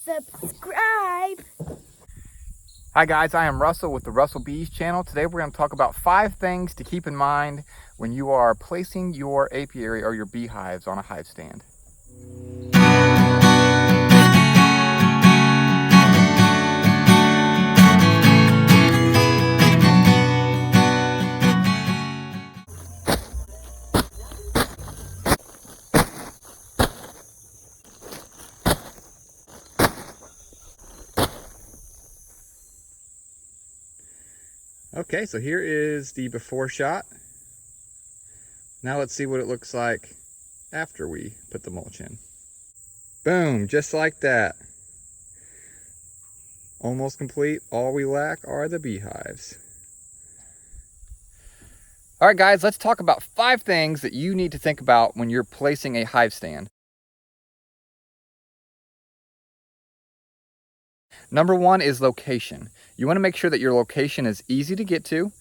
subscribe. Hi guys, I am Russell with the Russell Bees channel. Today we're going to talk about 5 things to keep in mind when you are placing your apiary or your beehives on a hive stand. Okay, so here is the before shot. Now let's see what it looks like after we put the mulch in. Boom, just like that. Almost complete. All we lack are the beehives. All right guys, let's talk about 5 things that you need to think about when you're placing a hive stand. Number 1 is location. You want to make sure that your location is easy to get to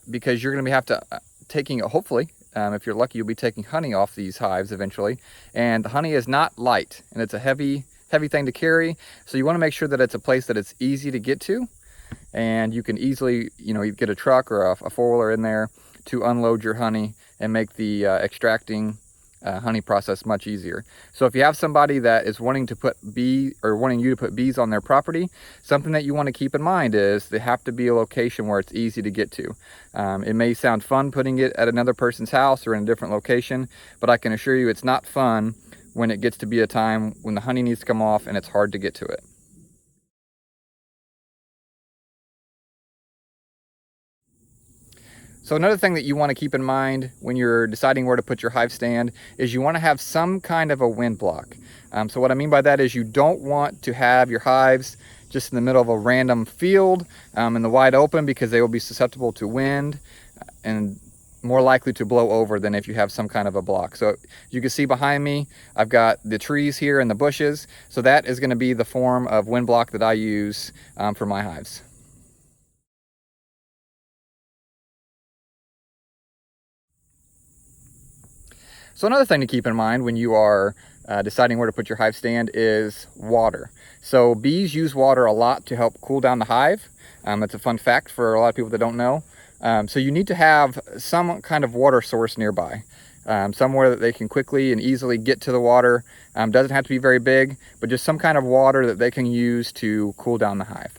because you're going to have to taking, hopefully, if you're lucky, you'll be taking honey off these hives eventually. And the honey is not light and it's a heavy thing to carry. So you want to make sure that it's a place that it's easy to get to and you can easily, you get a truck or a four-wheeler in there to unload your honey and make the extracting honey process much easier. So if you have somebody that is wanting you to put bees on their property, something that you want to keep in mind is they have to be a location where it's easy to get to. It may sound fun putting it at another person's house or in a different location, but I can assure you it's not fun when it gets to be a time when the honey needs to come off and it's hard to get to it. So another thing that you want to keep in mind when you're deciding where to put your hive stand is you want to have some kind of a wind block. So what I mean by that is you don't want to have your hives just in the middle of a random field in the wide open because they will be susceptible to wind and more likely to blow over than if you have some kind of a block. So you can see behind me, I've got the trees here and the bushes. So that is going to be the form of wind block that I use for my hives. So another thing to keep in mind when you are deciding where to put your hive stand is water. So bees use water a lot to help cool down the hive. That's a fun fact for a lot of people that don't know. So you need to have some kind of water source nearby. Somewhere that they can quickly and easily get to the water. Doesn't have to be very big, but just some kind of water that they can use to cool down the hive.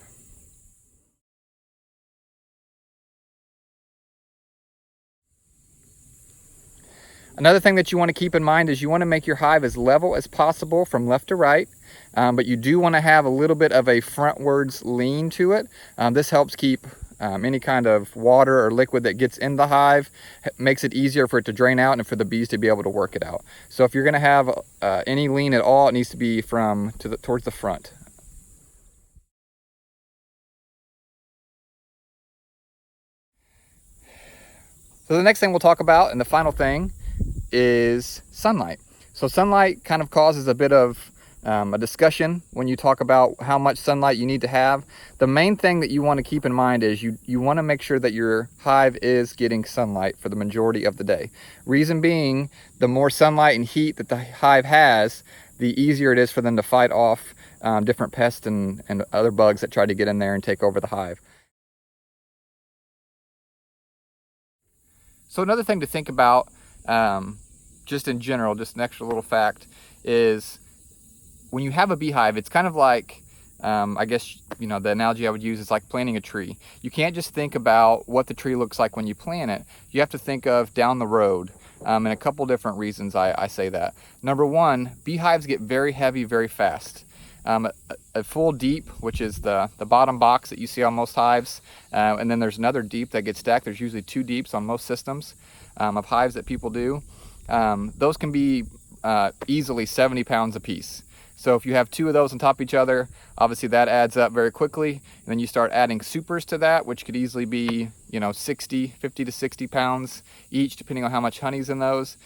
Another thing that you want to keep in mind is you want to make your hive as level as possible from left to right, but you do want to have a little bit of a frontwards lean to it. This helps keep any kind of water or liquid that gets in the hive, makes it easier for it to drain out and for the bees to be able to work it out. So if you're going to have any lean at all, it needs to be towards the front. So the next thing we'll talk about, and the final thing, is sunlight. So sunlight kind of causes a bit of a discussion when you talk about how much sunlight you need to have. The main thing that you want to keep in mind is you want to make sure that your hive is getting sunlight for the majority of the day. Reason being, the more sunlight and heat that the hive has, the easier it is for them to fight off different pests and other bugs that try to get in there and take over the hive. So another thing to think about just in general, just an extra little fact, is when you have a beehive, it's kind of like, I guess, the analogy I would use is like planting a tree. You can't just think about what the tree looks like when you plant it. You have to think of down the road, and a couple different reasons I say that. Number 1, beehives get very heavy very fast. A full deep, which is the bottom box that you see on most hives, and then there's another deep that gets stacked. There's usually 2 deeps on most systems of hives that people do. Those can be easily 70 pounds a piece. So if you have 2 of those on top of each other, obviously that adds up very quickly. And then you start adding supers to that, which could easily be, 50 to 60 pounds each, depending on how much honey's in those.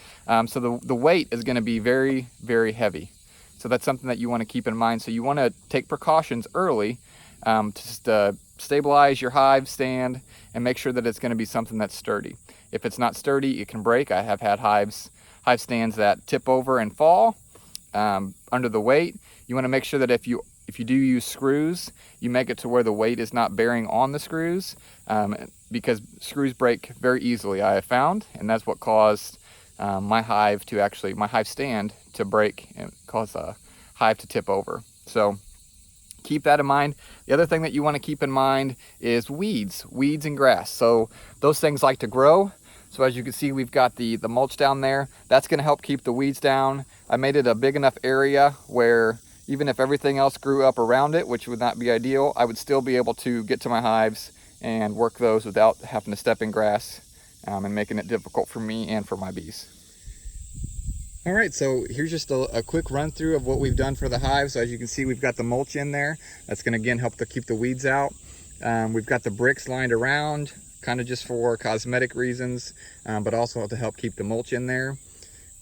So the weight is going to be very, very heavy. So that's something that you want to keep in mind. So you want to take precautions early to stabilize your hive stand and make sure that it's going to be something that's sturdy. If it's not sturdy, it can break. I have had hive stands that tip over and fall under the weight. You want to make sure that if you if you do use screws, you make it to where the weight is not bearing on the screws, because screws break very easily, I have found, and that's what caused my hive stand to break and cause a hive to tip over. So keep that in mind. The other thing that you want to keep in mind is weeds and grass. So those things like to grow. So as you can see, we've got the mulch down there. That's going to help keep the weeds down. I made it a big enough area where even if everything else grew up around it, which would not be ideal, I would still be able to get to my hives and work those without having to step in grass and making it difficult for me and for my bees. All right, so here's just a quick run through of what we've done for the hive. So as you can see, we've got the mulch in there. That's gonna again help to keep the weeds out. We've got the bricks lined around, kind of just for cosmetic reasons, but also to help keep the mulch in there.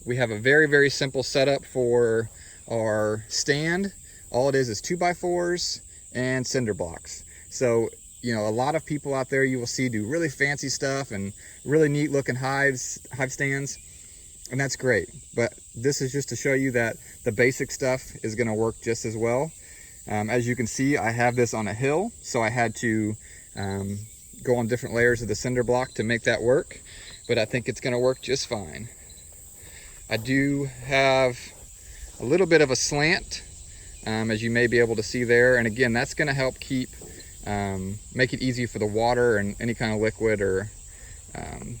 We have a very, very simple setup for our stand. All it is 2x4s and cinder blocks. So, you know, a lot of people out there you will see do really fancy stuff and really neat looking hive stands. And that's great, but this is just to show you that the basic stuff is going to work just as well. As you can see, I have this on a hill, so I had to go on different layers of the cinder block to make that work, but I think it's going to work just fine. I do have a little bit of a slant, as you may be able to see there, and again, that's going to help keep make it easy for the water and any kind of liquid or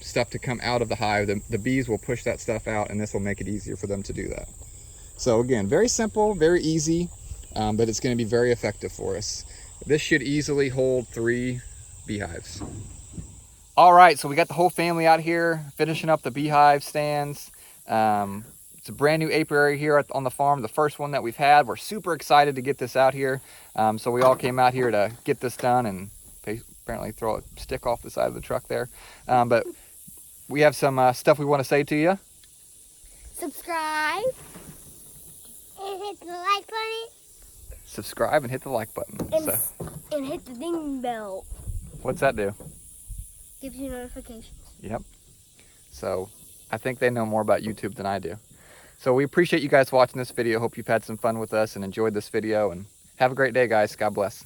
stuff to come out of the hive. The bees will push that stuff out, and this will make it easier for them to do that. So again, very simple, very easy, but it's going to be very effective for us. This should easily hold 3 beehives. All right, so we got the whole family out here finishing up the beehive stands. It's a brand new apiary here on the farm, the first one that we've had. We're super excited to get this out here. So we all came out here to get this done and apparently throw a stick off the side of the truck there. But we have some stuff we want to say to you. Subscribe and hit the like button. Subscribe and hit the like button. And hit the ding bell. What's that do? Gives you notifications. Yep. So I think they know more about YouTube than I do. So we appreciate you guys watching this video. Hope you've had some fun with us and enjoyed this video. And have a great day, guys. God bless.